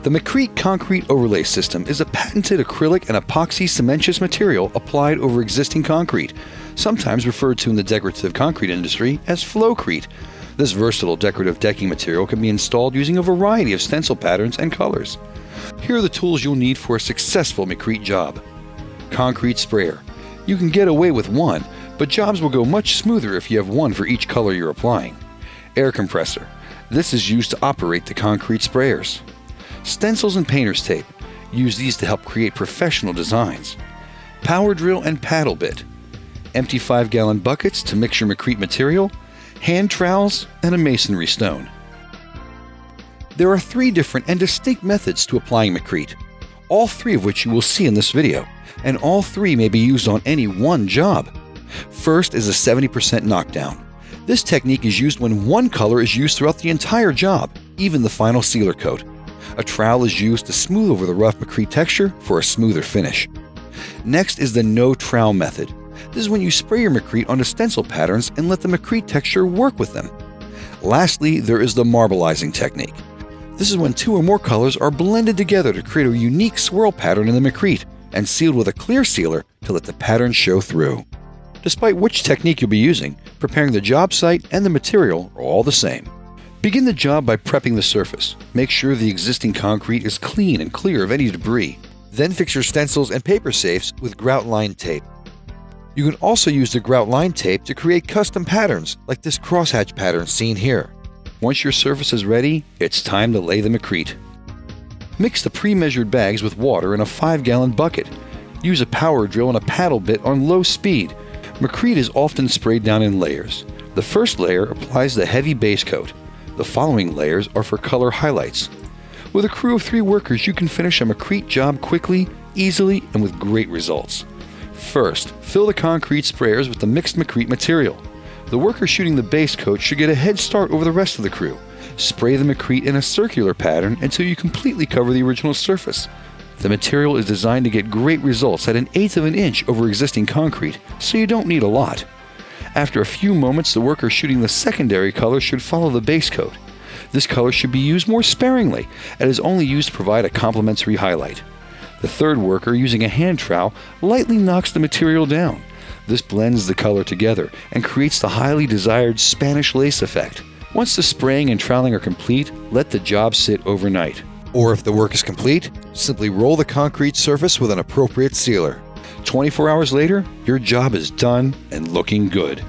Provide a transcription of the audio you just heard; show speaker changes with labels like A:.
A: The McKrete concrete overlay system is a patented acrylic and epoxy cementitious material applied over existing concrete, sometimes referred to in the decorative concrete industry as flowcrete. This versatile decorative decking material can be installed using a variety of stencil patterns and colors. Here are the tools you'll need for a successful McKrete job. Concrete sprayer. You can get away with one, but jobs will go much smoother if you have one for each color you're applying. Air compressor. This is used to operate the concrete sprayers. Stencils and painter's tape. Use these to help create professional designs. Power drill and paddle bit. Empty 5-gallon buckets to mix your McKrete material. Hand trowels and a masonry stone. There are 3 different and distinct methods to applying McKrete, all 3 of which you will see in this video, and all 3 may be used on any one job. First is a 70% knockdown. This technique is used when one color is used throughout the entire job, even the final sealer coat. A trowel is used to smooth over the rough McKrete texture for a smoother finish. Next is the no trowel method. This is when you spray your McKrete onto stencil patterns and let the McKrete texture work with them. Lastly, there is the marbleizing technique. This is when 2 or more colors are blended together to create a unique swirl pattern in the McKrete and sealed with a clear sealer to let the pattern show through. Despite which technique you'll be using, preparing the job site and the material are all the same. Begin the job by prepping the surface. Make sure the existing concrete is clean and clear of any debris. Then fix your stencils and paper safes with grout-lined tape. You can also use the grout-lined tape to create custom patterns like this crosshatch pattern seen here. Once your surface is ready, it's time to lay the McKrete. Mix the pre-measured bags with water in a 5-gallon bucket. Use a power drill and a paddle bit on low speed. McKrete is often sprayed down in layers. The first layer applies the heavy base coat. The following layers are for color highlights. With a crew of 3 workers, you can finish a McKrete job quickly, easily, and with great results. First, fill the concrete sprayers with the mixed McKrete material. The worker shooting the base coat should get a head start over the rest of the crew. Spray the McKrete in a circular pattern until you completely cover the original surface. The material is designed to get great results at 1/8 of an inch over existing concrete, so you don't need a lot. After a few moments, the worker shooting the secondary color should follow the base coat. This color should be used more sparingly, and is only used to provide a complementary highlight. The third worker, using a hand trowel, lightly knocks the material down. This blends the color together and creates the highly desired Spanish lace effect. Once the spraying and troweling are complete, let the job sit overnight. Or if the work is complete, simply roll the concrete surface with an appropriate sealer. 24 hours later, your job is done and looking good.